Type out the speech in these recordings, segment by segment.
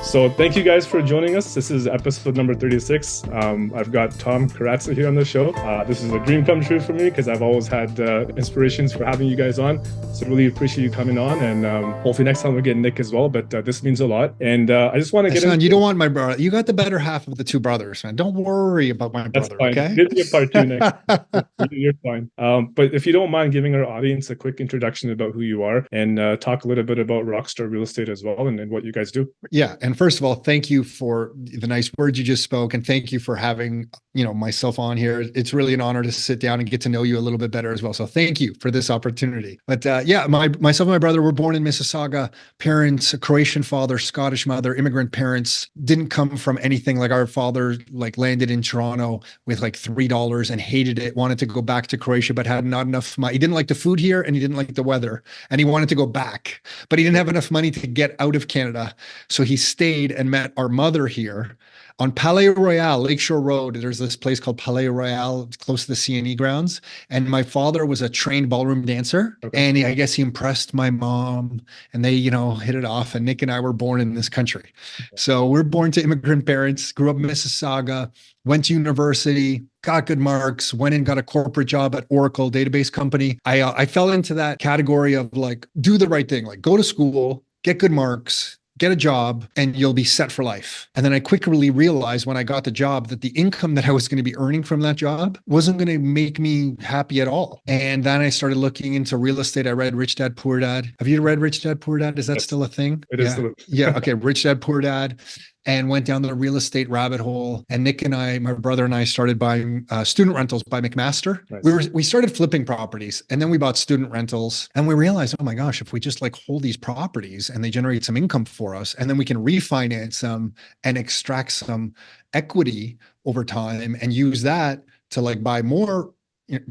So thank you guys for joining us. This is episode number 36. I've got Tom Karadza here on the show. This is a dream come true for me because I've always had inspirations for having you guys on. So really appreciate you coming on, and hopefully next time we'll get Nick as well. But this means a lot, and I just want to get into. You don't want my brother. You got the better half of the two brothers, man. Don't worry about my brother. That's fine. Okay, Give me a part two next. You're fine. But if you don't mind giving our audience a quick introduction about who you are and talk a little bit about Rockstar Real Estate as well, and what you guys do. Yeah, and first of all, thank you for the nice words you just spoke, and thank you for having myself on here. It's really an honor to sit down and get to know you a little bit better as well. So thank you for this opportunity. But yeah, myself and my brother were born in Mississauga. Parents, a Croatian father, Scottish mother, immigrant parents. Didn't come from anything. Like our father, landed in Toronto with $3 and hated it. Wanted to go back to Croatia, but had not enough money. He didn't like the food here, and he didn't like the weather, and he wanted to go back, but he didn't have enough money to get out of Canada. So he stayed and met our mother here on Palais Royal, Lakeshore Road. There's this place called Palais Royal, close to the CNE grounds. And my father was a trained ballroom dancer. Okay. And I guess he impressed my mom, and they, hit it off. And Nick and I were born in this country. Okay. So we're born to immigrant parents, grew up in Mississauga, went to university, got good marks, went and got a corporate job at Oracle database company. I fell into that category of do the right thing, go to school, get good marks, get a job, and you'll be set for life. And then I quickly realized when I got the job that the income that I was going to be earning from that job wasn't going to make me happy at all. And then I started looking into real estate. I read Rich Dad, Poor Dad. Have you read Rich Dad, Poor Dad? Is that still a thing? It is still a thing. Yeah. Okay. Rich Dad, Poor Dad. And went down the real estate rabbit hole. And Nick and I, my brother and I, started buying student rentals by McMaster. Nice. We started flipping properties, and then we bought student rentals. And we realized, oh my gosh, if we just hold these properties and they generate some income for us, and then we can refinance them and extract some equity over time and use that to buy more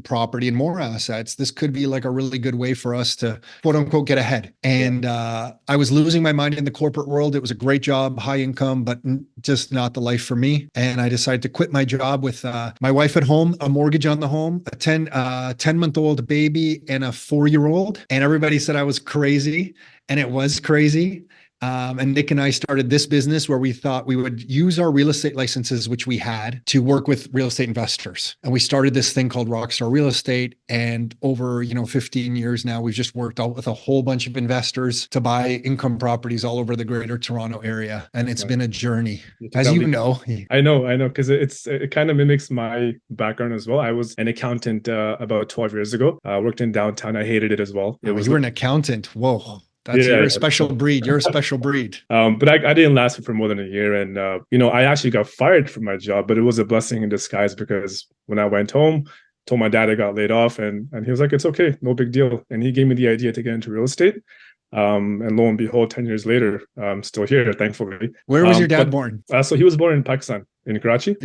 property and more assets, this could be a really good way for us to quote unquote get ahead. And I was losing my mind in the corporate world. It was a great job, high income, but just not the life for me. And I decided to quit my job with my wife at home, a mortgage on the home, a 10-month-old baby, and a 4-year-old. And everybody said I was crazy, and it was crazy. And Nick and I started this business where we thought we would use our real estate licenses, which we had, to work with real estate investors. And we started this thing called Rockstar Real Estate. And over, 15 years now, we've just worked out with a whole bunch of investors to buy income properties all over the greater Toronto area. And it's been a journey, as you know. I know, because it kind of mimics my background as well. I was an accountant about 12 years ago. Worked in downtown. I hated it as well. You were an accountant. Whoa. You're a special breed. You're a special breed. But I didn't last for more than a year. And, I actually got fired from my job, but it was a blessing in disguise because when I went home, told my dad I got laid off, and he was like, it's okay, no big deal. And he gave me the idea to get into real estate. And lo and behold, 10 years later, I'm still here, thankfully. Where was your dad born? So he was born in Pakistan, in Karachi.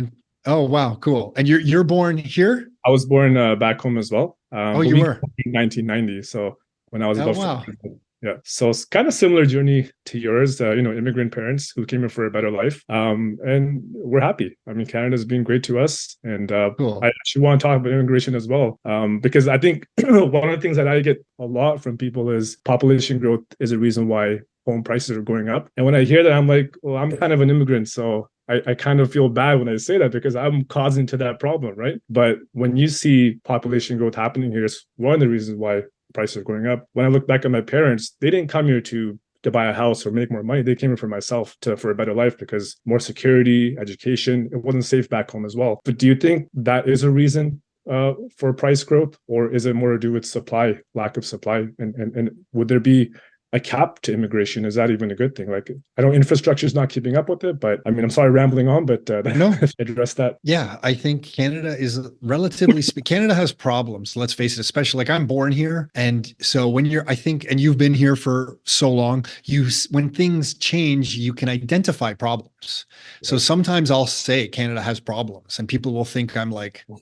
Oh, wow. Cool. And you're born here? I was born back home as well. You were? In 1990. So when I was about 15. Yeah. So it's kind of similar journey to yours, immigrant parents who came here for a better life. And we're happy. I mean, Canada's been great to us. And cool. I actually want to talk about immigration as well, because I think one of the things that I get a lot from people is population growth is a reason why home prices are going up. And when I hear that, I'm like, well, I'm kind of an immigrant. So I kind of feel bad when I say that because I'm causing to that problem, right? But when you see population growth happening here, it's one of the reasons why prices are going up. When I look back at my parents, they didn't come here to buy a house or make more money. They came here for myself for a better life because more security, education, it wasn't safe back home as well. But do you think that is a reason for price growth, or is it more to do with supply, lack of supply? And would there be a cap to immigration? Is that even a good thing? I know infrastructure is not keeping up with it, but I mean, I'm sorry rambling on, but no, address that. Yeah, I think Canada is relatively Canada has problems. Let's face it, especially I'm born here, and so when and you've been here for so long, when things change, you can identify problems. So sometimes I'll say Canada has problems, and people will think I'm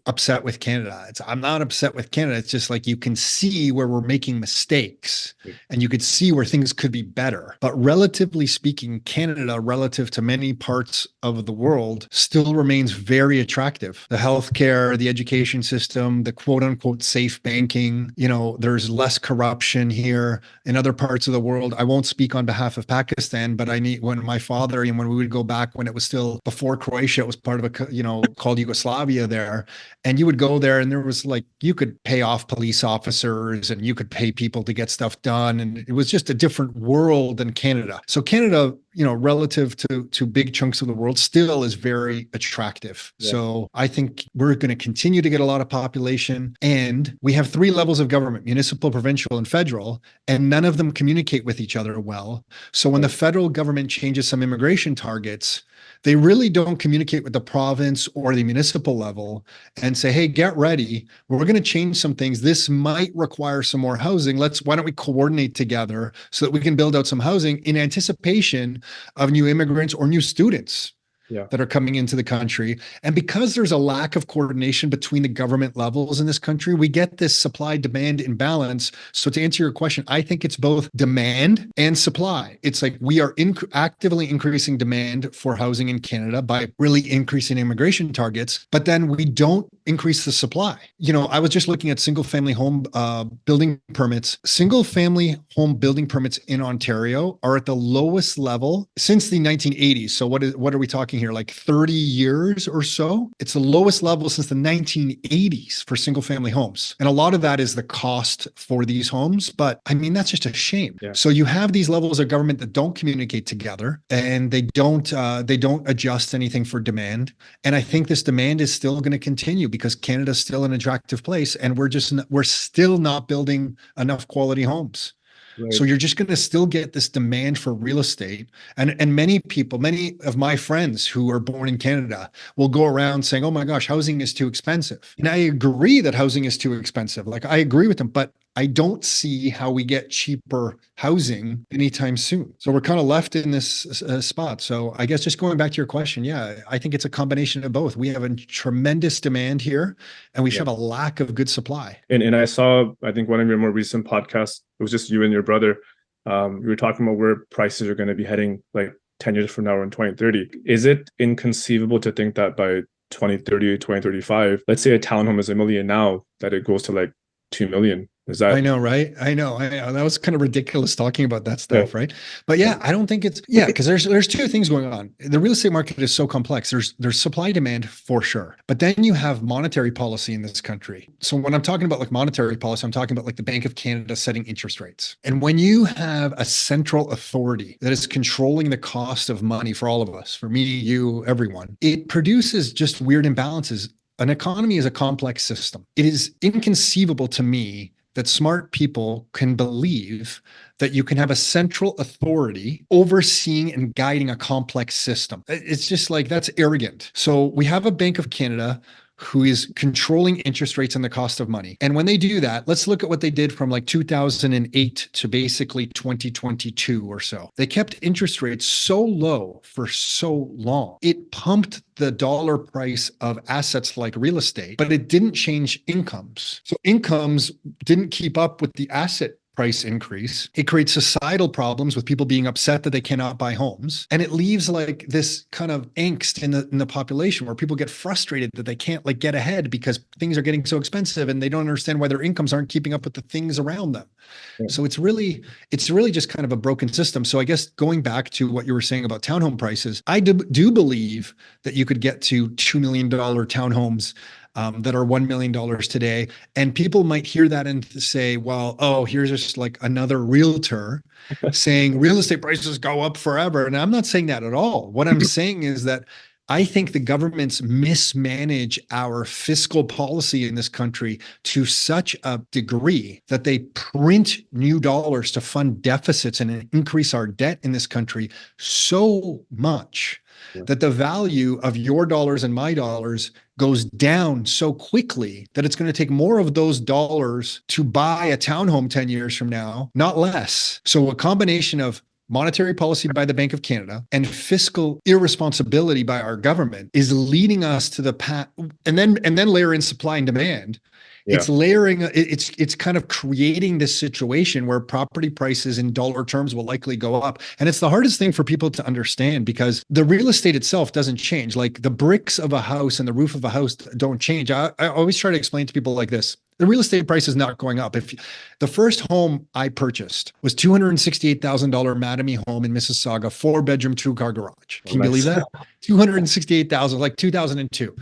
upset with Canada. I'm not upset with Canada. It's just you can see where we're making mistakes, and you could see where things could be better. But relatively speaking, Canada, relative to many parts of the world, still remains very attractive. The healthcare, the education system, the quote unquote safe banking, there's less corruption here. In other parts of the world, I won't speak on behalf of Pakistan, but when my father, and when we would go back when it was still before Croatia, it was part of called Yugoslavia there. And you would go there and there was you could pay off police officers and you could pay people to get stuff done. And it was just a different world than Canada. So Canada, relative to big chunks of the world, still is very attractive. Yeah. So I think we're going to continue to get a lot of population, and we have 3 levels of government: municipal, provincial, and federal, and none of them communicate with each other well. So when the federal government changes some immigration targets, they really don't communicate with the province or the municipal level and say, hey, get ready. We're going to change some things. This might require some more housing. Why don't we coordinate together so that we can build out some housing in anticipation of new immigrants or new students that are coming into the country. And because there's a lack of coordination between the government levels in this country, we get this supply-demand imbalance. So to answer your question, I think it's both demand and supply. It's like we are actively increasing demand for housing in Canada by really increasing immigration targets, but then we don't increase the supply. I was just looking at single-family home building permits. Single-family home building permits in Ontario are at the lowest level since the 1980s. So what are we talking here, like 30 years or so? It's the lowest level since the 1980s for single family homes. And a lot of that is the cost for these homes. But I mean, that's just a shame. Yeah. So you have these levels of government that don't communicate together, and they don't adjust anything for demand. And I think this demand is still going to continue because Canada's still an attractive place, and we're still not building enough quality homes. Right. So you're just going to still get this demand for real estate. And many of my friends who are born in Canada will go around saying, oh my gosh, housing is too expensive. And I agree that housing is too expensive. I agree with them, but I don't see how we get cheaper housing anytime soon. So we're kind of left in this spot. So I guess just going back to your question, I think it's a combination of both. We have a tremendous demand here, and we should have a lack of good supply. And I saw, I think one of your more recent podcasts, it was just you and your brother. You were talking about where prices are going to be heading 10 years from now or in 2030. Is it inconceivable to think that by 2030, 2035, let's say a townhome is $1 million now, that it goes to 2 million? I know, right? I know. That was kind of ridiculous talking about that stuff, right? But I don't think it's because there's 2 things going on. The real estate market is so complex. There's supply demand for sure, but then you have monetary policy in this country. So when I'm talking about monetary policy, I'm talking about the Bank of Canada setting interest rates. And when you have a central authority that is controlling the cost of money for all of us, for me, you, everyone, it produces just weird imbalances. An economy is a complex system. It is inconceivable to me that smart people can believe that you can have a central authority overseeing and guiding a complex system. It's just that's arrogant. So we have a Bank of Canada who is controlling interest rates and the cost of money. And when they do that, let's look at what they did from 2008 to basically 2022 or so. They kept interest rates so low for so long. It pumped the dollar price of assets like real estate, but it didn't change incomes. So incomes didn't keep up with the asset price increase. It creates societal problems with people being upset that they cannot buy homes. And it leaves this kind of angst in the population where people get frustrated that they can't get ahead because things are getting so expensive and they don't understand why their incomes aren't keeping up with the things around them. Yeah. So it's really just kind of a broken system. So I guess going back to what you were saying about townhome prices, I do believe that you could get to $2 million townhomes that are $1 million today. And people might hear that and say, well, here's just another realtor saying real estate prices go up forever. And I'm not saying that at all. What I'm saying is that I think the governments mismanage our fiscal policy in this country to such a degree that they print new dollars to fund deficits and increase our debt in this country so much that the value of your dollars and my dollars goes down so quickly that it's going to take more of those dollars to buy a townhome 10 years from now, not less. So a combination of monetary policy by the Bank of Canada and fiscal irresponsibility by our government is leading us to the path, and then layer in supply and demand. Yeah. It's layering, it's kind of creating this situation where property prices in dollar terms will likely go up. And it's the hardest thing for people to understand because the real estate itself doesn't change. Like the bricks of a house and the roof of a house don't change. I always try to explain to people like this. The real estate price is not going up. If the first home I purchased was $268,000 Mattamy home in Mississauga, 4-bedroom, 2-car garage. Oh, Can you believe nice. that? 268,000, like 2002.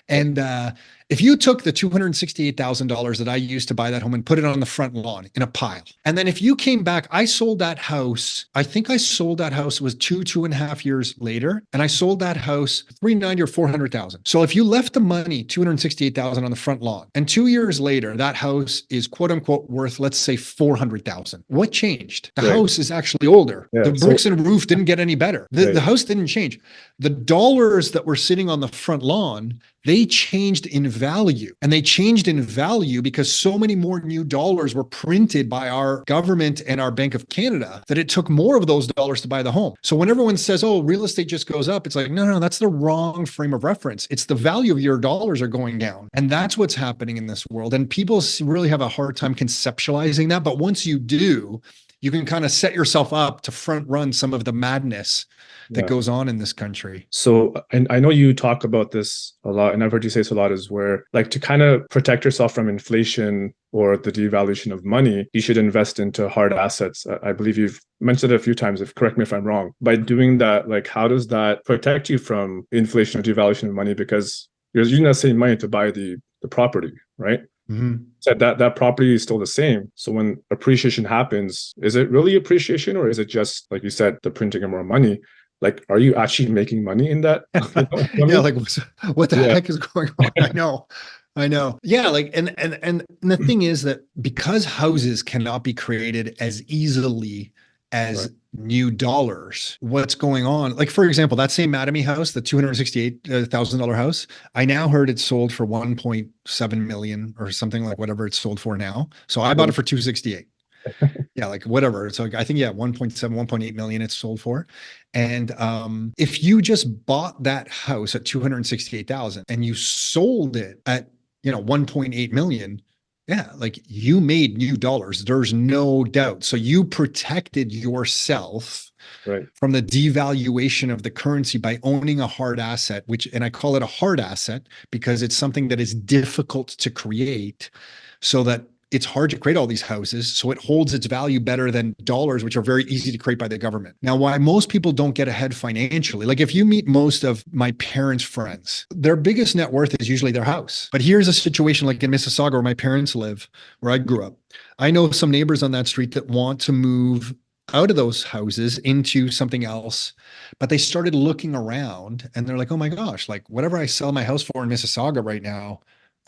And if you took the $268,000 that I used to buy that home and put it on the front lawn in a pile, and then if you came back, I sold that house. I think I sold that house, it was 2.5 years later, and I sold that house 390 or 400,000. So if you left the money, 268,000 on the front lawn, and 2 years later, that house is quote unquote worth, let's say 400,000. What changed? The house is actually older. Yeah. The bricks and roof didn't get any better. The house didn't change. The dollars that were sitting on the front lawn, they changed in value. And they changed in value because so many more new dollars were printed by our government and our Bank of Canada that it took more of those dollars to buy the home. So when everyone says, oh, real estate just goes up, it's like, no, that's the wrong frame of reference. It's the value of your dollars are going down. And that's what's happening in this world. And people really have a hard time conceptualizing that. But once you do, you can kind of set yourself up to front run some of the madness that goes on in this country. So, and I know you talk about this a lot, and I've heard you say this a lot, is where like to kind of protect yourself from inflation or the devaluation of money, you should invest into hard assets. I believe you've mentioned it a few times, if correct me if I'm wrong. By doing that, like how does that protect you from inflation or devaluation of money? Because you're using that same money to buy the property, right? Mm-hmm. So that property is still the same. So when appreciation happens, is it really appreciation or is it just, like you said, the printing of more money? Like, are you actually making money in that? Yeah, like what the heck is going on? I know. Yeah, like and the thing is that because houses cannot be created as easily as new dollars, what's going on? Like for example, that same Mattamy house, the $268,000 house, I now heard it sold for 1.7 million or something like whatever it's sold for now. So I bought it for 268. Yeah, like whatever. So I think, 1.7, 1.8 million it's sold for. And if you just bought that house at 268,000 and you sold it at, 1.8 million, yeah, like you made new dollars. There's no doubt. So you protected yourself from the devaluation of the currency by owning a hard asset, and I call it a hard asset because it's something that is difficult to create, so that it's hard to create all these houses. So it holds its value better than dollars, which are very easy to create by the government. Now, why most people don't get ahead financially, like if you meet most of my parents' friends, their biggest net worth is usually their house. But here's a situation like in Mississauga where my parents live, where I grew up. I know some neighbors on that street that want to move out of those houses into something else, but they started looking around and they're like, oh my gosh, like whatever I sell my house for in Mississauga right now,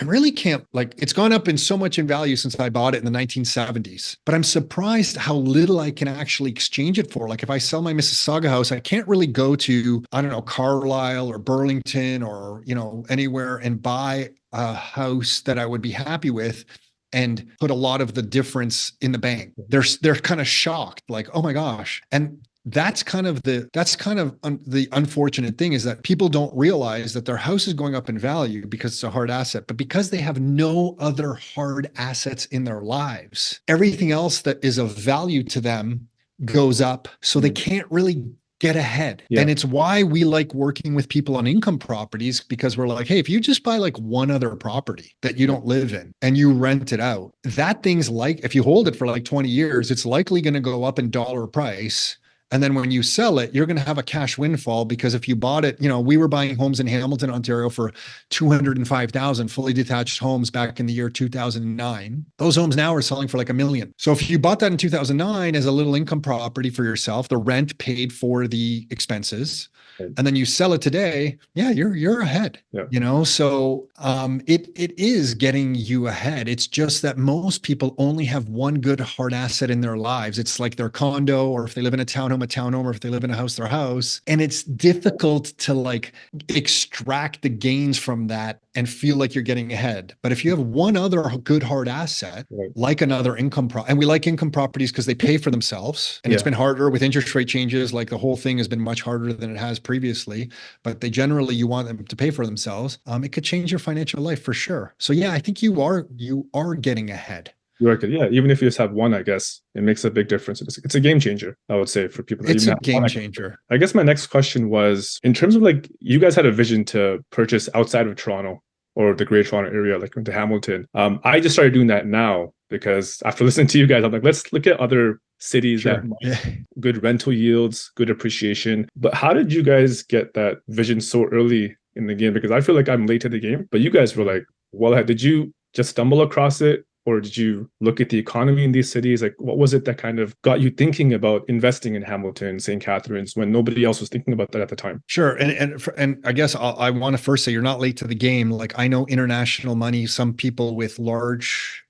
I really can't, like, it's gone up in so much in value since I bought it in the 1970s, but I'm surprised how little I can actually exchange it for. Like if I sell my Mississauga house, I can't really go to, I don't know, Carlisle or Burlington or, anywhere and buy a house that I would be happy with and put a lot of the difference in the bank. They're kind of shocked, like, oh my gosh. And that's kind of the unfortunate thing, is that people don't realize that their house is going up in value because it's a hard asset, but because they have no other hard assets in their lives, everything else that is of value to them goes up. So they can't really get ahead. Yeah. And it's why we like working with people on income properties, because we're like, hey, if you just buy like one other property that you don't live in and you rent it out, that thing's like, if you hold it for like 20 years, it's likely going to go up in dollar price. And then when you sell it, you're going to have a cash windfall, because if you bought it, we were buying homes in Hamilton, Ontario for 205,000 fully detached homes back in the year 2009. Those homes now are selling for like $1 million. So if you bought that in 2009 as a little income property for yourself, the rent paid for the expenses, and then you sell it today, you're ahead. So it is getting you ahead. It's just that most people only have one good hard asset in their lives. It's like their condo, or if they live in a townhome, or if they live in a house, their house. And it's difficult to like extract the gains from that and feel like you're getting ahead. But if you have one other good hard asset, Right. like another and we like income properties because they pay for themselves, and it's Yeah. been harder with interest rate changes. Like the whole thing has been much harder than it has previously, but they generally, you want them to pay for themselves. It could change your financial life for sure. So yeah, I think you are getting ahead. You are good. Yeah. Even if you just have one, I guess it makes a big difference. It's a game changer, I would say, for people that It's even a have one. game changer. I guess my next question was in terms of like you guys had a vision to purchase outside of Toronto or the Greater Toronto area, like into Hamilton. I just started doing that now because after listening to you guys, I'm like, let's look at other cities that Sure. might Yeah. good rental yields, good appreciation. But how did you guys get that vision so early in the game? Because I feel like I'm late to the game, but you guys were like, well, did you just stumble across it? Or did you look at the economy in these cities? Like, what was it that kind of got you thinking about investing in Hamilton, St. Catharines, when nobody else was thinking about that at the time? Sure, and I guess I want to first say you're not late to the game. Like I know international money, some people with large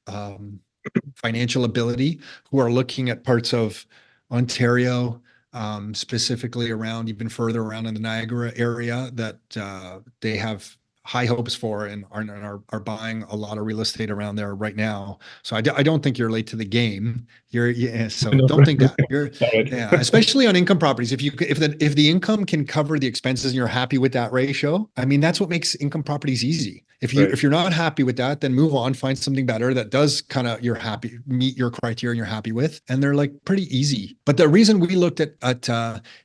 financial ability who are looking at parts of Ontario, specifically around even further around in the Niagara area that they have high hopes for and are buying a lot of real estate around there right now. So I don't think you're late to the game. So No, don't think that you're, all right. yeah, especially on income properties. If the income can cover the expenses and you're happy with that ratio, I mean, that's what makes income properties easy. Right. If you're not happy with that, then move on, find something better that does kind of meet your criteria and you're happy with. And they're like pretty easy. But the reason we looked at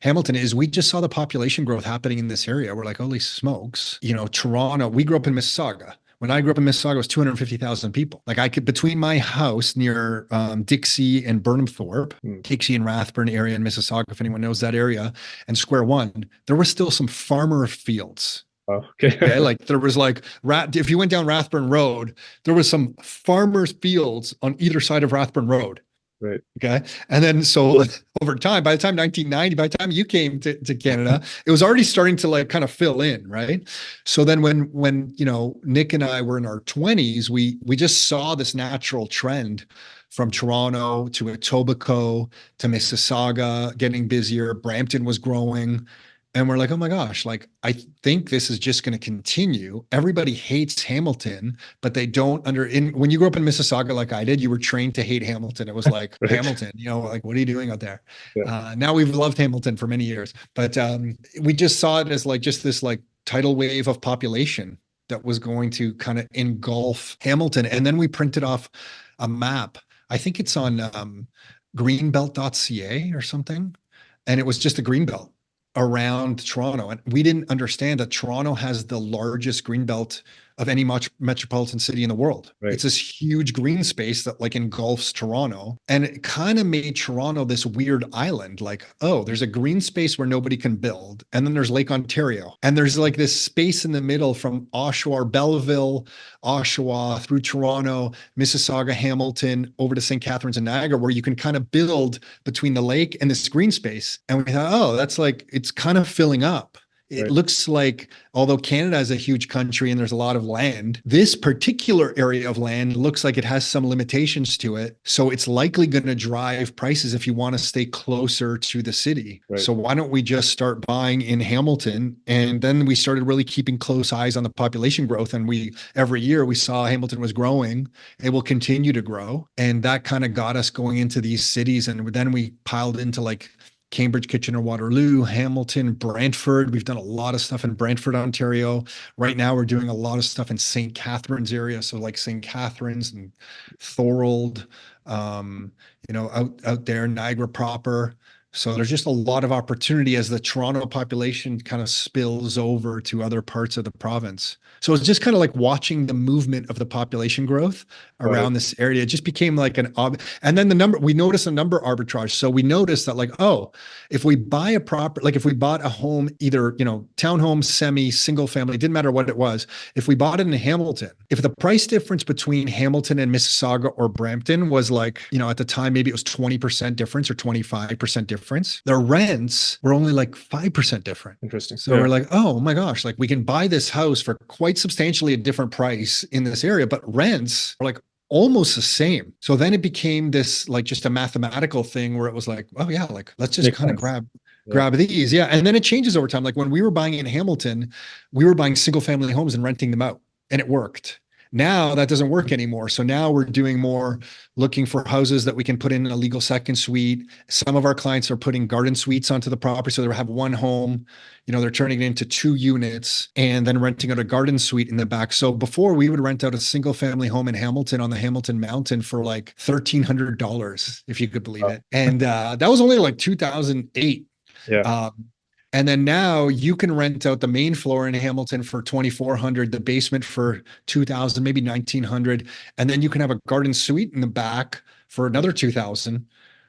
Hamilton is we just saw the population growth happening in this area. We're like, holy smokes, Toronto. We grew up in Mississauga. When I grew up in Mississauga, it was 250,000 people. Like I could, between my house near Dixie and Burnham Thorpe, Dixie and Rathburn area in Mississauga, if anyone knows that area, and Square One, there was still some farmer fields. Oh, okay. Okay, like there was like if you went down Rathburn Road, there was some farmers' fields on either side of Rathburn Road. Right. Okay. And then so over time, by the time 1990, by the time you came to Canada, it was already starting to like kind of fill in, right? So then when Nick and I were in our 20s, we just saw this natural trend from Toronto to Etobicoke to Mississauga getting busier. Brampton was growing. And we're like, oh my gosh, like I think this is just going to continue. Everybody hates Hamilton, but they don't when you grew up in Mississauga like I did, you were trained to hate Hamilton. It was like Right. Hamilton, like what are you doing out there? Yeah. Now we've loved Hamilton for many years, but we just saw it as like just this like tidal wave of population that was going to kind of engulf Hamilton. And then we printed off a map. I think it's on greenbelt.ca or something. And it was just a greenbelt around Toronto. And we didn't understand that Toronto has the largest greenbelt of any metropolitan city in the world. Right. It's this huge green space that like engulfs Toronto. And it kind of made Toronto this weird island, like, oh, there's a green space where nobody can build. And then there's Lake Ontario. And there's like this space in the middle from Oshawa, Belleville, Oshawa through Toronto, Mississauga, Hamilton, over to St. Catharines and Niagara, where you can kind of build between the lake and this green space. And we thought, oh, that's like, it's kind of filling up. It Right. looks like, although Canada is a huge country and there's a lot of land, this particular area of land looks like it has some limitations to it. So it's likely going to drive prices if you want to stay closer to the city. Right. So why don't we just start buying in Hamilton? And then we started really keeping close eyes on the population growth. And every year we saw Hamilton was growing. It will continue to grow. And that kind of got us going into these cities. And then we piled into like Cambridge, Kitchener, Waterloo, Hamilton, Brantford. We've done a lot of stuff in Brantford, Ontario. Right now, we're doing a lot of stuff in St. Catharines area. So like St. Catharines and Thorold, out there, Niagara proper. So there's just a lot of opportunity as the Toronto population kind of spills over to other parts of the province. So it's just kind of like watching the movement of the population growth around this area. It just became like and then we noticed a number arbitrage. So we noticed that like, oh, if we buy if we bought a home, either, townhome, semi, single family, it didn't matter what it was. If we bought it in Hamilton, if the price difference between Hamilton and Mississauga or Brampton was like, at the time, maybe it was 20% difference or 25% difference, the rents were only like 5% different. Interesting. So we're like, oh my gosh, like we can buy this house for quite substantially a different price in this area, but rents are like almost the same. So then it became this like just a mathematical thing where it was like, oh yeah, like let's just kind of grab these. Yeah. And then it changes over time. Like when we were buying in Hamilton, we were buying single family homes and renting them out. and it worked. Now that doesn't work anymore. So now we're doing more looking for houses that we can put in a legal second suite. Some of our clients are putting garden suites onto the property. So they have one home, they're turning it into 2 units and then renting out a garden suite in the back. So before we would rent out a single family home in Hamilton on the Hamilton Mountain for like $1,300, if you could believe it. And that was only like 2008. Yeah. And then now you can rent out the main floor in Hamilton for 2,400, the basement for 2,000, maybe 1,900, and then you can have a garden suite in the back for another 2,000.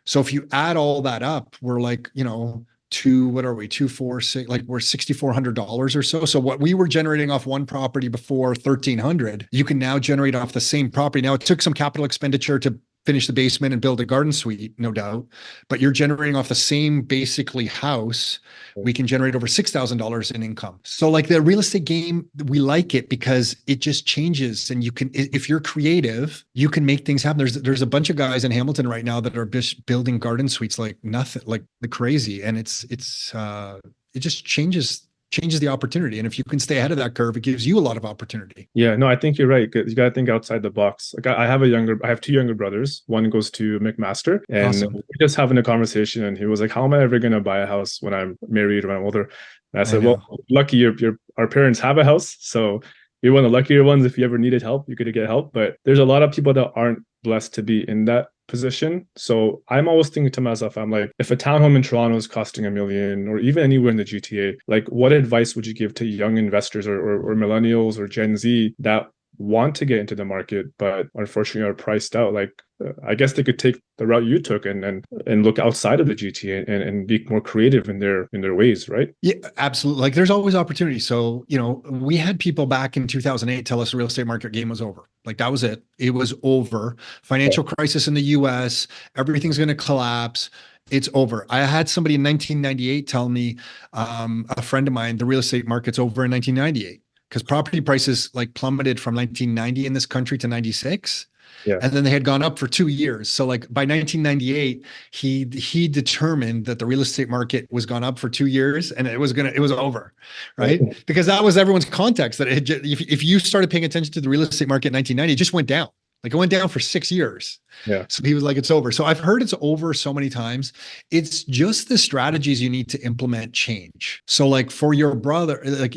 So if you add all that up, we're like, what are we? 246, like we're $6,400 or so. So what we were generating off one property before 1,300, you can now generate off the same property. Now it took some capital expenditure to finish the basement and build a garden suite, no doubt, but you're generating off the same basically house. We can generate over $6,000 in income. So like the real estate game, we like it because it just changes, and you can, if you're creative, you can make things happen. There's a bunch of guys in Hamilton right now that are just building garden suites like nothing, like the crazy, and it just changes the opportunity. And if you can stay ahead of that curve, it gives you a lot of opportunity. Yeah, no, I think you're right. You got to think outside the box. Like I have 2 younger brothers. One goes to McMaster, and Awesome. we're just having a conversation, and he was like, how am I ever going to buy a house when I'm married or when I'm older? And I said, well, lucky our parents have a house. So you're one of the luckier ones. If you ever needed help, you could get help. But there's a lot of people that aren't blessed to be in that position. So I'm always thinking to myself, I'm like, if a townhome in Toronto is costing $1 million, or even anywhere in the GTA, like what advice would you give to young investors or millennials or Gen Z that want to get into the market, but unfortunately are priced out? Like, I guess they could take the route you took and look outside of the GTA and be more creative in their ways, right? Yeah, absolutely. Like there's always opportunity. So, we had people back in 2008 tell us the real estate market game was over. Like that was it. It was over. Financial crisis in the US, everything's going to collapse. It's over. I had somebody in 1998 tell me, a friend of mine, the real estate market's over in 1998 because property prices like plummeted from 1990 in this country to 96. Yeah. And then they had gone up for 2 years. So like by 1998, he determined that the real estate market was gone up for 2 years and it was over, right? Because that was everyone's context that if you started paying attention to the real estate market in 1990, it just went down. Like it went down for 6 years. Yeah. So he was like, it's over. So I've heard it's over so many times. It's just the strategies you need to implement change. So like for your brother, like,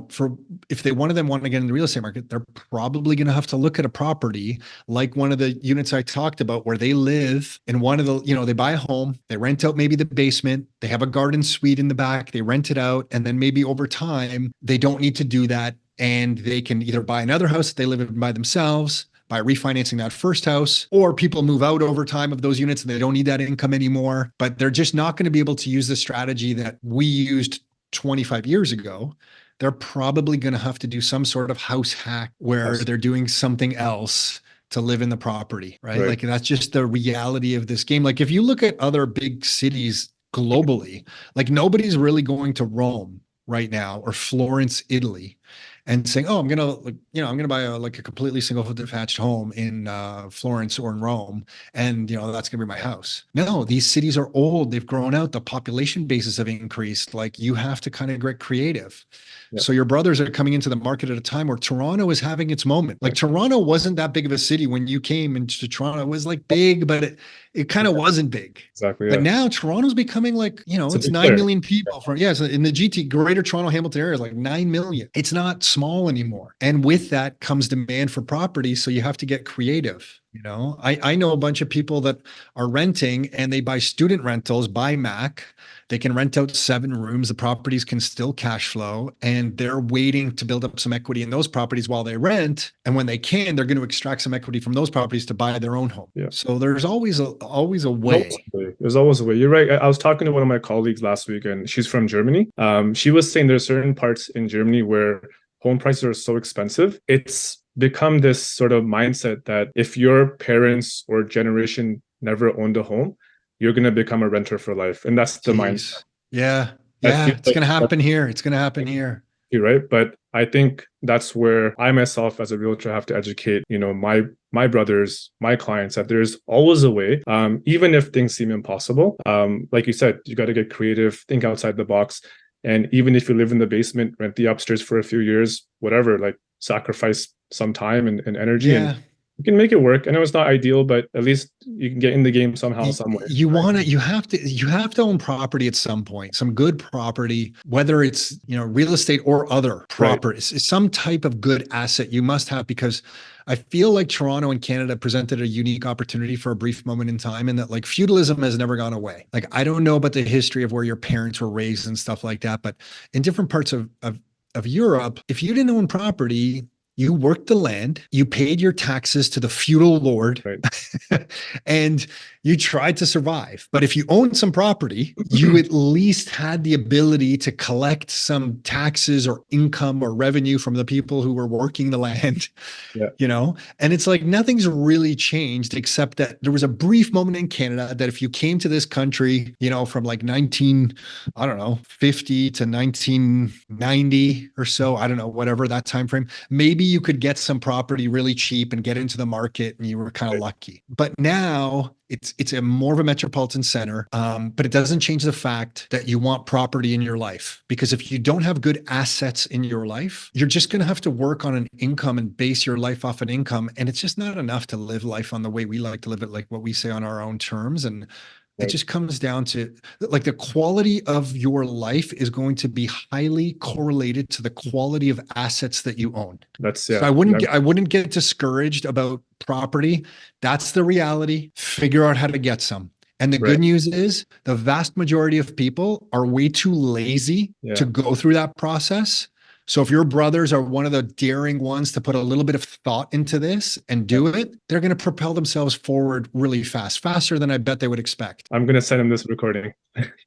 for if one of them want to get in the real estate market, they're probably going to have to look at a property like one of the units I talked about where they live in one of the, they buy a home, they rent out maybe the basement, they have a garden suite in the back, they rent it out. And then maybe over time, they don't need to do that. And they can either buy another house that they live in by themselves, by refinancing that first house, or people move out over time of those units and they don't need that income anymore, but they're just not going to be able to use the strategy that we used 25 years ago. They're probably going to have to do some sort of house hack where they're doing something else to live in the property, right? Like that's just the reality of this game. Like if you look at other big cities globally, like nobody's really going to Rome right now or Florence, Italy, and saying, "Oh, I'm gonna buy a completely single detached home in Florence or in Rome, and that's gonna be my house." No, these cities are old; they've grown out. The population bases have increased. Like you have to kind of get creative. Yeah. So your brothers are coming into the market at a time where Toronto is having its moment. Like Toronto wasn't that big of a city when you came into Toronto. It was like big, but it kind of wasn't big. Exactly. But now Toronto's becoming like, it's 9 million people from, so in the GT, Greater Toronto Hamilton area is like 9 million. It's not small anymore. And with that comes demand for property. So you have to get creative. I know a bunch of people that are renting and they buy student rentals by MAC. They can rent out 7 rooms. The properties can still cash flow and they're waiting to build up some equity in those properties while they rent. And when they can, they're going to extract some equity from those properties to buy their own home. Yeah. So there's always a way. There's always a way. You're right. I was talking to one of my colleagues last week and she's from Germany. She was saying there's certain parts in Germany where home prices are so expensive. It's become this sort of mindset that if your parents or generation never owned a home, you're going to become a renter for life. And that's the mindset. Yeah. It's going to happen here. It's going to happen here. You're right. But I think that's where I myself as a realtor have to educate, my brothers, my clients, that there's always a way, even if things seem impossible. Like you said, you got to get creative, think outside the box. And even if you live in the basement, rent the upstairs for a few years, whatever, like sacrifice some time and energy, and Yeah. you can make it work. I know it's not ideal, but at least you can get in the game somehow, some way. You Right? want to, you have to own property at some point, some good property, whether it's, real estate or other Right. properties, some type of good asset you must have, because I feel like Toronto and Canada presented a unique opportunity for a brief moment in time, and that like feudalism has never gone away. Like, I don't know about the history of where your parents were raised and stuff like that, but in different parts of Europe, if you didn't own property, you worked the land, you paid your taxes to the feudal lord, Right. and you tried to survive. But if you owned some property, you at least had the ability to collect some taxes or income or revenue from the people who were working the land. Yeah. And it's like nothing's really changed, except that there was a brief moment in Canada that if you came to this country, from like 50 to 1990 or so, I don't know, whatever that time frame, maybe you could get some property really cheap and get into the market, and you were kind of Right. lucky. But now it's a more of a metropolitan center, but it doesn't change the fact that you want property in your life, because if you don't have good assets in your life, you're just going to have to work on an income and base your life off an income, and it's just not enough to live life on the way we like to live it, like what we say, on our own terms. And it Right. just comes down to like the quality of your life is going to be highly correlated to the quality of assets that you own. That's So yeah. I wouldn't get discouraged about property. That's the reality. Figure out how to get some. And the Right. good news is the vast majority of people are way too lazy Yeah. to go through that process. So if your brothers are one of the daring ones to put a little bit of thought into this and Yeah. do it, they're going to propel themselves forward really fast, faster than I bet they would expect. I'm gonna send him this recording.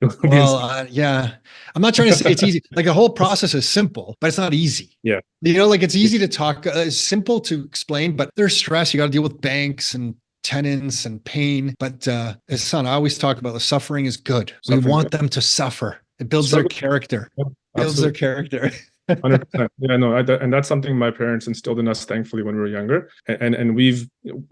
You'll be Well, yeah, I'm not trying to say it's easy. Like the whole process is simple, but it's not easy. Yeah. Like it's easy to talk, simple to explain, but there's stress. You got to deal with banks and tenants and pain. But son, I always talk about the suffering is good. We Suffering. want them to suffer. It builds their Struggle. character. Yeah, Builds their absolutely. character. 100%. Yeah, no, and that's something my parents instilled in us, thankfully, when we were younger. And we've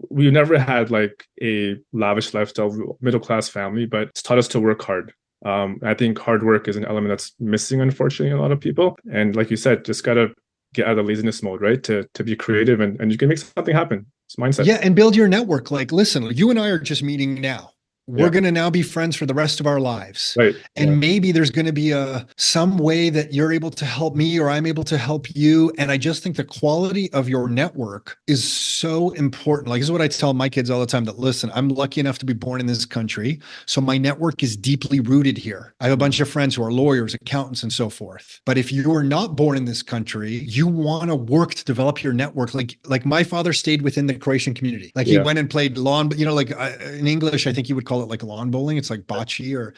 never had like a lavish lifestyle, middle class family, but it's taught us to work hard. I think hard work is an element that's missing, unfortunately, in a lot of people. And like you said, just gotta get out of laziness mode, right? To be creative, and you can make something happen. It's mindset. Yeah, and build your network. Like, listen, you and I are just meeting now. We're Yeah. going to now be friends for the rest of our lives. Right. Yeah. And maybe there's going to be some way that you're able to help me or I'm able to help you. And I just think the quality of your network is so important. Like, this is what I tell my kids all the time, that listen, I'm lucky enough to be born in this country. So my network is deeply rooted here. I have a bunch of friends who are lawyers, accountants, and so forth. But if you are not born in this country, you want to work to develop your network. Like my father stayed within the Croatian community. Like he went and played lawn, like in English, I think you would call it like lawn bowling. It's like bocce, or,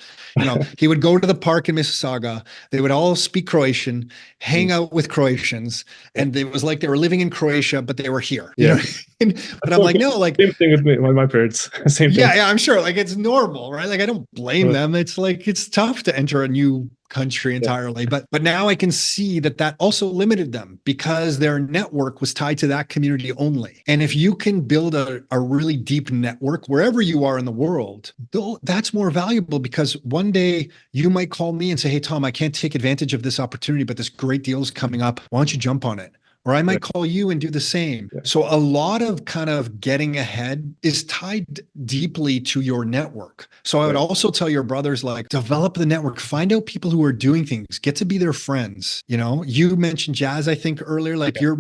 he would go to the park in Mississauga. They would all speak Croatian, hang out with Croatians. And it was like they were living in Croatia, but they were here, Yeah. But I'm like, no, like, same thing with me, with my parents. Same thing. yeah, I'm sure. Like, it's normal, right? Like, I don't blame them. It's like, it's tough to enter a new country entirely, but now I can see that also limited them, because their network was tied to that community only. And if you can build a really deep network wherever you are in the world, that's more valuable, because one day you might call me and say, hey, Tom, I can't take advantage of this opportunity, but this great deal is coming up. Why don't you jump on it? Or I might call you and do the same. Yeah. So a lot of kind of getting ahead is tied deeply to your network. So I would also tell your brothers, like, develop the network, find out people who are doing things, get to be their friends. You mentioned jazz, I think earlier, like you're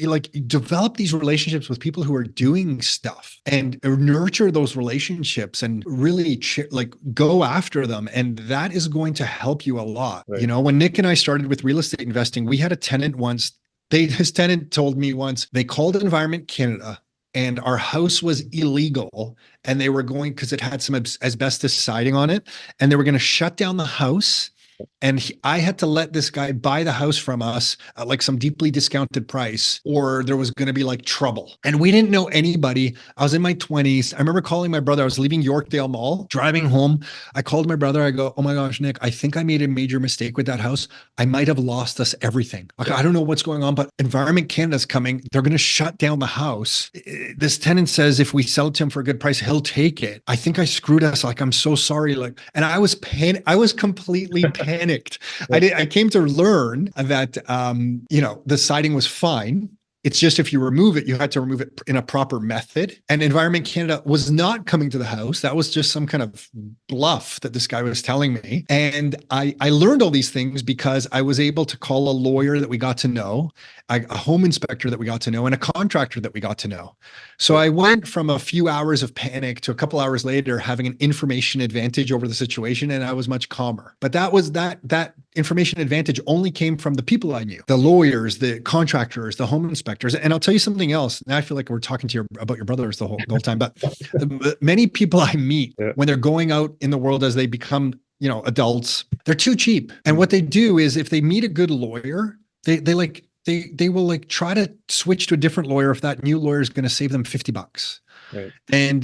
like, develop these relationships with people who are doing stuff, and nurture those relationships, and really like go after them. And that is going to help you a lot. Right. When Nick and I started with real estate investing, we had a tenant once. His tenant told me once, they called Environment Canada and our house was illegal, and they were going, because it had some asbestos siding on it, and they were going to shut down the house. And I had to let this guy buy the house from us at like some deeply discounted price, or there was going to be like trouble. And we didn't know anybody. I was in my 20s. I remember calling my brother. I was leaving Yorkdale Mall, driving home. I called my brother. I go, oh my gosh, Nick, I think I made a major mistake with that house. I might have lost us everything. Like, I don't know what's going on, but Environment Canada's coming. They're going to shut down the house. This tenant says if we sell it to him for a good price, he'll take it. I think I screwed us. Like, I'm so sorry. Like, and I was completely panicked. I came to learn that, the siding was fine. It's just if you remove it, you had to remove it in a proper method. And Environment Canada was not coming to the house. That was just some kind of bluff that this guy was telling me. And I learned all these things because I was able to call a lawyer that we got to know, a home inspector that we got to know, and a contractor that we got to know. So I went from a few hours of panic to a couple hours later having an information advantage over the situation, and I was much calmer. But that information advantage only came from the people I knew, the lawyers, the contractors, the home inspectors. And I'll tell you something else. Now I feel like we're talking to about your brothers the whole time, but many people I meet when they're going out in the world as they become, adults, they're too cheap. And what they do is if they meet a good lawyer, they will like try to switch to a different lawyer if that new lawyer is going to save them $50. Right. And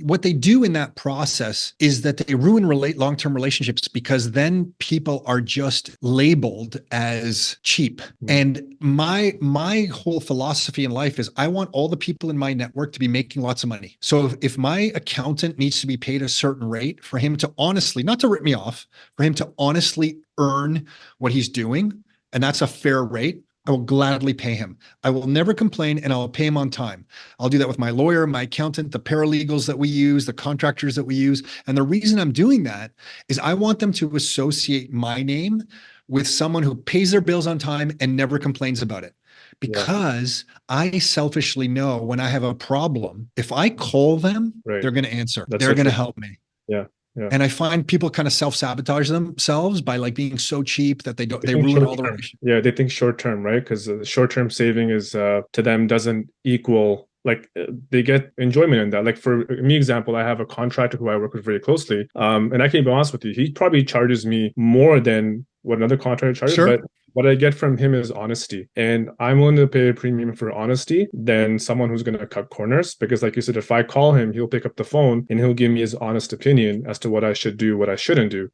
what they do in that process is that they ruin long-term relationships, because then people are just labeled as cheap. And my whole philosophy in life is I want all the people in my network to be making lots of money. So if my accountant needs to be paid a certain rate for him to honestly, not to rip me off, for him to honestly earn what he's doing, and that's a fair rate, I will gladly pay him. I will never complain, and I'll pay him on time. I'll do that with my lawyer, my accountant, the paralegals that we use, the contractors that we use. And the reason I'm doing that is I want them to associate my name with someone who pays their bills on time and never complains about it. Because I selfishly know when I have a problem, if I call them, they're going to answer. They're going to help me. Yeah. Yeah. And I find people kind of self-sabotage themselves by like being so cheap that they ruin all the relationships. Yeah, they think short term, right? Because the short term saving is to them doesn't equal, like they get enjoyment in that. Like for me, example, I have a contractor who I work with very closely, and I can be honest with you, he probably charges me more than what another contractor charges, but what I get from him is honesty. And I'm willing to pay a premium for honesty than someone who's going to cut corners. Because like you said, if I call him, he'll pick up the phone and he'll give me his honest opinion as to what I should do, what I shouldn't do.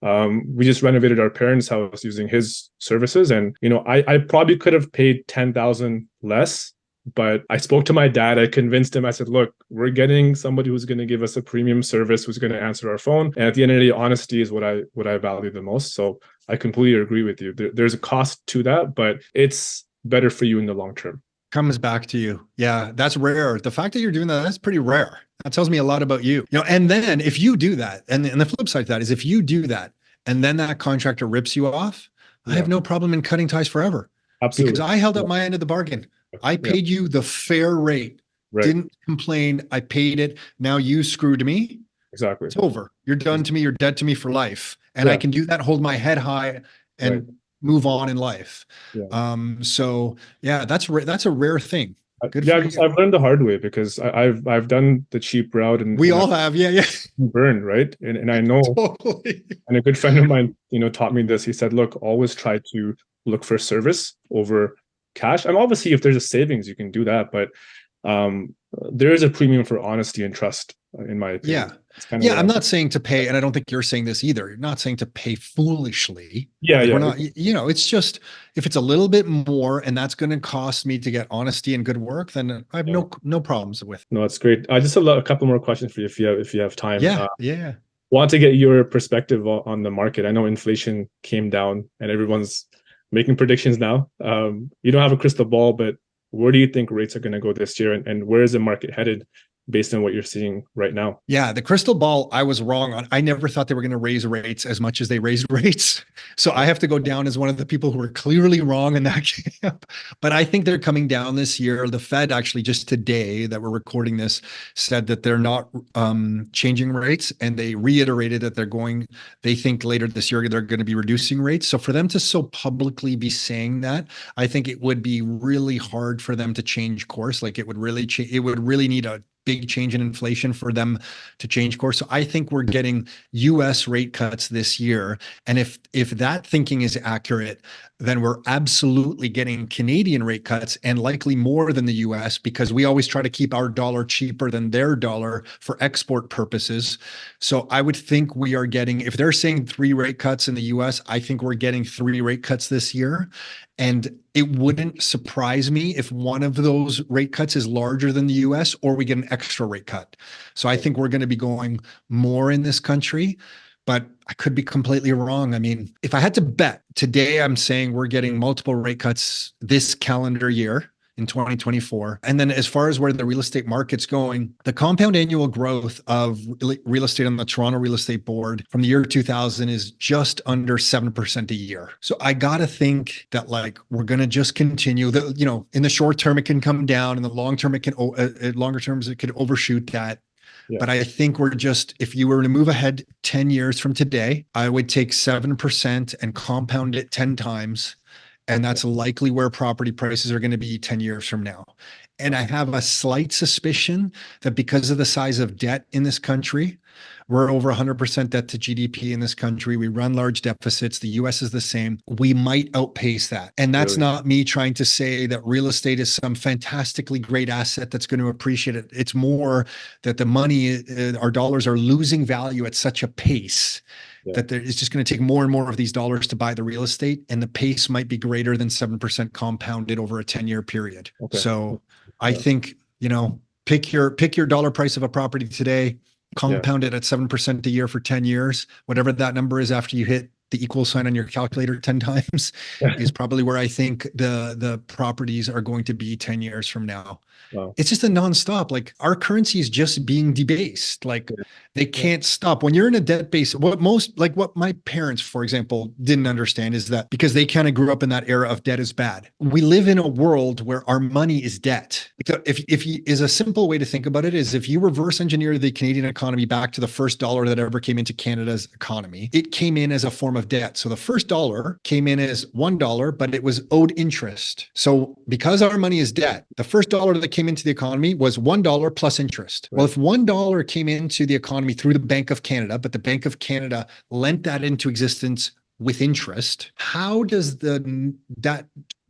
We just renovated our parents' house using his services. And, I probably could have paid 10,000 less. But I spoke to my dad. I convinced him. I said, look, we're getting somebody who's going to give us a premium service, who's going to answer our phone. And at the end of the day, honesty is what I value the most. So I completely agree with you. There's a cost to that, but it's better for you in the long term. Comes back to you. Yeah, that's rare. The fact that you're doing that's pretty rare. That tells me a lot about you. And then if you do that, and the flip side to that is if you do that, and then that contractor rips you off, I have no problem in cutting ties forever. Absolutely. Because I held up my end of the bargain. I paid you the fair rate. Didn't complain. I paid it. Now you screwed me. Exactly. It's over. You're done to me. You're dead to me for life. And I can do that, hold my head high and move on in life. So yeah, that's a rare thing. Good I've learned the hard way because I've done the cheap route, and we all have. Burned, right? And I know totally. And a good friend of mine, taught me this. He said, look, always try to look for service over cash. And obviously if there's a savings, you can do that, but there is a premium for honesty and trust, in my opinion. I'm not saying to pay, and I don't think you're saying this either. You're not saying to pay foolishly. We're not, it's just if it's a little bit more and that's going to cost me to get honesty and good work, then I have no problems with it. No, that's great. I just have a couple more questions for you if you have time. Want to get your perspective on the market. I know inflation came down and everyone's making predictions now. You don't have a crystal ball, but where do you think rates are going to go this year, and where is the market headed based on what you're seeing right now? Yeah, the crystal ball, I was wrong on. I never thought they were going to raise rates as much as they raised rates. So I have to go down as one of the people who are clearly wrong in that camp. But I think they're coming down this year. The Fed actually just today that we're recording this said that they're not changing rates, and they reiterated that they think later this year they're going to be reducing rates. So for them to so publicly be saying that, I think it would be really hard for them to change course. Like it would really need a big change in inflation for them to change course. So I think we're getting US rate cuts this year. And if that thinking is accurate, then we're absolutely getting Canadian rate cuts, and likely more than the US, because we always try to keep our dollar cheaper than their dollar for export purposes. So I would think we are getting, if they're saying 3 rate cuts in the US, I think we're getting 3 rate cuts this year. And it wouldn't surprise me if one of those rate cuts is larger than the US, or we get an extra rate cut. So I think we're going to be going more in this country, but I could be completely wrong. I mean, if I had to bet today, I'm saying we're getting multiple rate cuts this calendar year. in 2024. And then as far as where the real estate market's going, the compound annual growth of real estate on the Toronto Real Estate Board from the year 2000 is just under 7% a year. So I got to think that like we're going to just continue that, in the short term, it can come down. In the long term, longer terms, it could overshoot that. Yeah. But I think if you were to move ahead 10 years from today, I would take 7% and compound it 10 times. And that's likely where property prices are going to be 10 years from now. And I have a slight suspicion that because of the size of debt in this country, we're over 100% debt to GDP in this country. We run large deficits. The US is the same. We might outpace that. And that's not me trying to say that real estate is some fantastically great asset that's going to appreciate it. It's more that the money, our dollars are losing value at such a pace that it's just going to take more and more of these dollars to buy the real estate. And the pace might be greater than 7% compounded over a 10-year period. Okay. So I think, pick your dollar price of a property today, compound it at 7% a year for 10 years, whatever that number is after you hit the equal sign on your calculator 10 times is probably where I think the properties are going to be 10 years from now. Wow. It's just a nonstop. Like our currency is just being debased. Like they can't stop. When you're in a debt base, what my parents, for example, didn't understand is that because they kind of grew up in that era of debt is bad. We live in a world where our money is debt. Is a simple way to think about it is if you reverse engineer the Canadian economy back to the first dollar that ever came into Canada's economy, it came in as a form of debt. So the first dollar came in as $1, but it was owed interest. So because our money is debt, the first dollar that came into the economy was $1 plus interest. Right. Well, if $1 came into the economy through the Bank of Canada, but the Bank of Canada lent that into existence with interest, how does that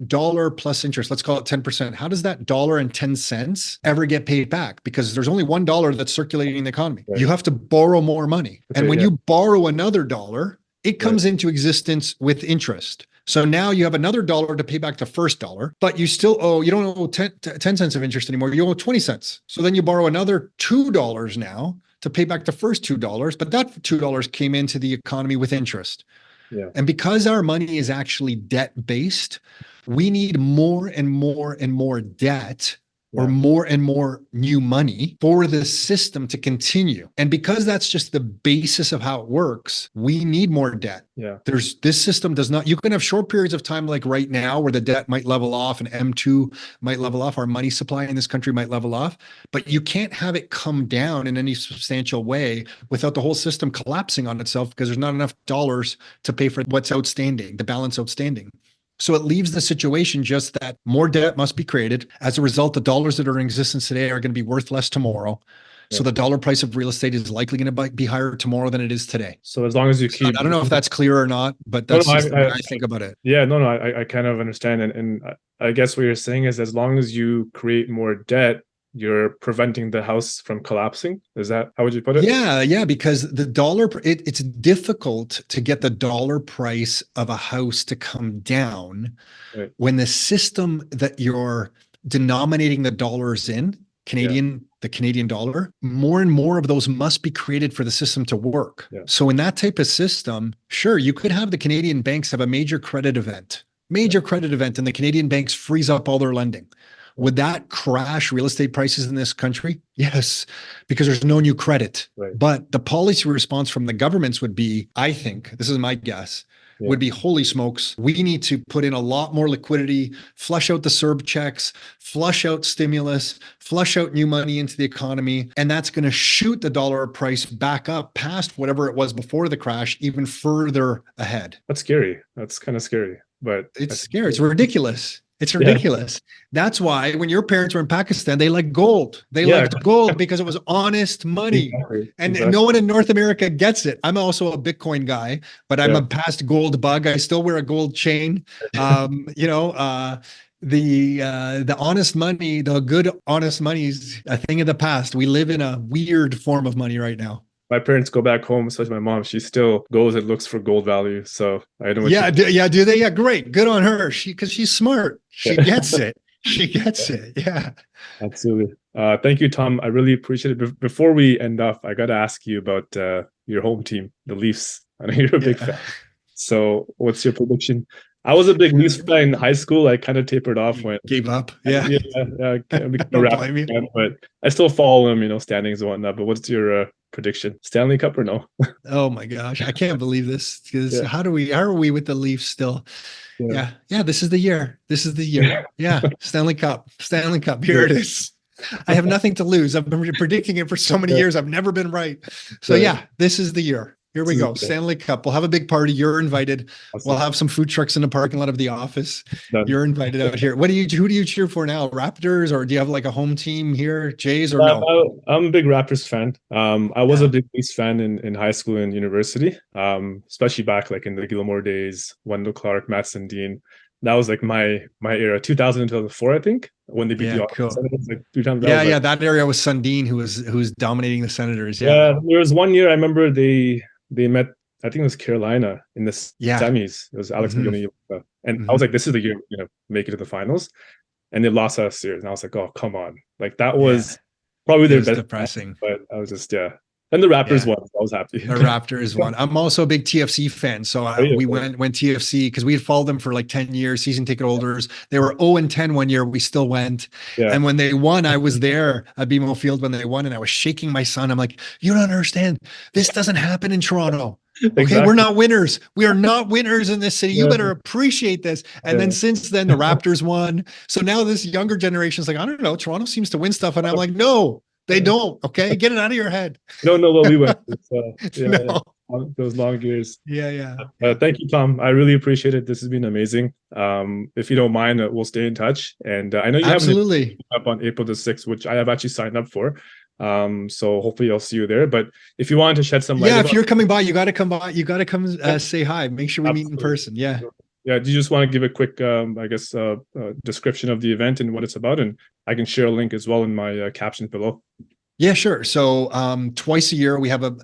dollar plus interest, let's call it 10%, how does that $1.10 ever get paid back? Because there's only $1 that's circulating in the economy. Right. You have to borrow more money. Okay, and when you borrow another dollar, it comes into existence with interest. So now you have another dollar to pay back the first dollar, but you don't owe 10 cents of interest anymore. You owe 20 cents. So then you borrow another $2 now to pay back the first $2, but that $2 came into the economy with interest. Yeah. And because our money is actually debt-based, we need more and more and more debt or more and more new money for the system to continue. And because that's just the basis of how it works, we need more debt. Yeah. This system does not, you can have short periods of time like right now where the debt might level off and M2 might level off, our money supply in this country might level off, but you can't have it come down in any substantial way without the whole system collapsing on itself because there's not enough dollars to pay for what's outstanding, the balance outstanding. So it leaves the situation just that more debt must be created. As a result, the dollars that are in existence today are going to be worth less tomorrow. Yeah. So the dollar price of real estate is likely going to be higher tomorrow than it is today. So as long as you keep... I don't know if that's clear or not, but that's the way I think about it. Yeah, I kind of understand. And I guess what you're saying is as long as you create more debt, you're preventing the house from collapsing. Is that how would you put it? Yeah, because the dollar, it's difficult to get the dollar price of a house to come down when the system that you're denominating the dollars in, the Canadian dollar, more and more of those must be created for the system to work. Yeah. So in that type of system, sure, you could have the Canadian banks have a major credit event, and the Canadian banks freeze up all their lending. Would that crash real estate prices in this country? Yes, because there's no new credit. Right. But the policy response from the governments would be, I think, this is my guess, would be, holy smokes, we need to put in a lot more liquidity, flush out the CERB checks, flush out stimulus, flush out new money into the economy. And that's going to shoot the dollar price back up past whatever it was before the crash, even further ahead. That's scary. That's kind of scary. But it's scary. It's ridiculous. It's ridiculous. Yeah. That's why when your parents were in Pakistan, they liked gold. They liked gold because it was honest money. Exactly. No one in North America gets it. I'm also a Bitcoin guy, but I'm a past gold bug. I still wear a gold chain. The honest money, the good honest money is a thing of the past. We live in a weird form of money right now. My parents go back home, especially my mom. She still goes and looks for gold value. So I don't. Do they? Yeah, great, good on her. Because she's smart. She gets it. She gets it. Yeah, absolutely. Thank you, Tom. I really appreciate it. Before we end off, I got to ask you about your home team, the Leafs. I know you're a big fan. So, what's your prediction? I was a big Leafs fan in high school. I kind of tapered off when Gave up. Yeah. yeah, I became a Don't Raptors blame you. fan, but I still follow them, standings and whatnot. But what's your prediction? Stanley Cup or no? Oh my gosh, I can't believe this. Because Yeah, how are we with the Leafs still? yeah. Yeah. This is the year. This is the year. Yeah, Stanley Cup. Stanley Cup. Here it is. I have nothing to lose. I've been predicting it for so many Yeah, years. I've never been right. So right. yeah, this is the year. Here we go. Stanley Cup. We'll have a big party. You're invited. Awesome. We'll have some food trucks in the parking lot of the office. Done. You're invited out here. Who do you cheer for now? Raptors, or do you have like a home team here? Jays, or no? I'm a big Raptors fan. I was a big Leafs fan in high school and university, especially back like in the Gilmore days, Wendell Clark, Matt Sundin. That was like my era, 2000 and 2004, I think, when they beat the Cool. Senators like 3 times. That area was Sundin who was dominating the Senators. Yeah, there was one year I remember they met. I think it was Carolina in the semis. It was Alex McGill, and I was like, "This is the year we're gonna make it to the finals," and they lost that series. And I was like, "Oh, come on!" Like that was probably their best. Depressing. But I was just And the Raptors won. So I was happy. The Raptors won. I'm also a big TFC fan. So we went TFC because we had followed them for like 10 years, season ticket holders. They were 0-10 one year. We still went. Yeah. And when they won, I was there at BMO Field when they won, and I was shaking my son. I'm like, you don't understand. This doesn't happen in Toronto. Okay, exactly. We're not winners. We are not winners in this city. You better appreciate this. And then since then, the Raptors won. So now this younger generation is like, I don't know, Toronto seems to win stuff. And I'm like, no, they don't. Okay, get it out of your head. No, well, we went. Those long years. Yeah. Thank you, Tom. I really appreciate it. This has been amazing. If you don't mind, we'll stay in touch. And I know you have up on April the 6th, which I have actually signed up for. So hopefully I'll see you there. But if you want to shed some light, if you're coming by, you got to come by. You got to come say hi. Make sure we meet in person. Yeah. Do you just want to give a quick, description of the event and what it's about? And I can share a link as well in my caption below. Yeah, sure. So twice a year we have a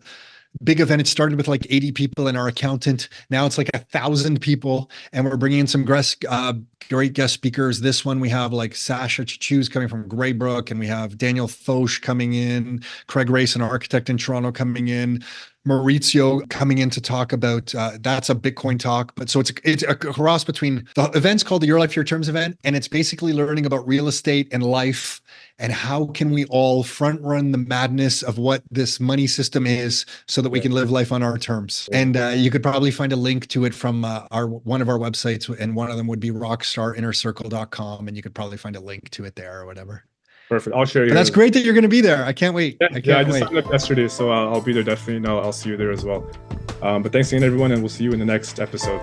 big event. It started with like 80 people and our accountant. Now it's like 1,000 people, and we're bringing in some great guest speakers. This one we have like Sasha Chichu's coming from Greybrook, and we have Daniel Foch coming in, Craig Race, an architect in Toronto, coming in, Maurizio coming in to talk about that's a Bitcoin talk. But so it's a cross between the event's called the Your Life, Your Terms event, and it's basically learning about real estate and life and how can we all front run the madness of what this money system is so that we can live life on our terms. And you could probably find a link to it from one of our websites, and one of them would be rockstarinnercircle.com, and you could probably find a link to it there or whatever. Perfect. I'll share you. But that's great that you're going to be there. I can't wait. I just signed up yesterday, so I'll be there definitely. I'll see you there as well. But thanks again, everyone, and we'll see you in the next episode.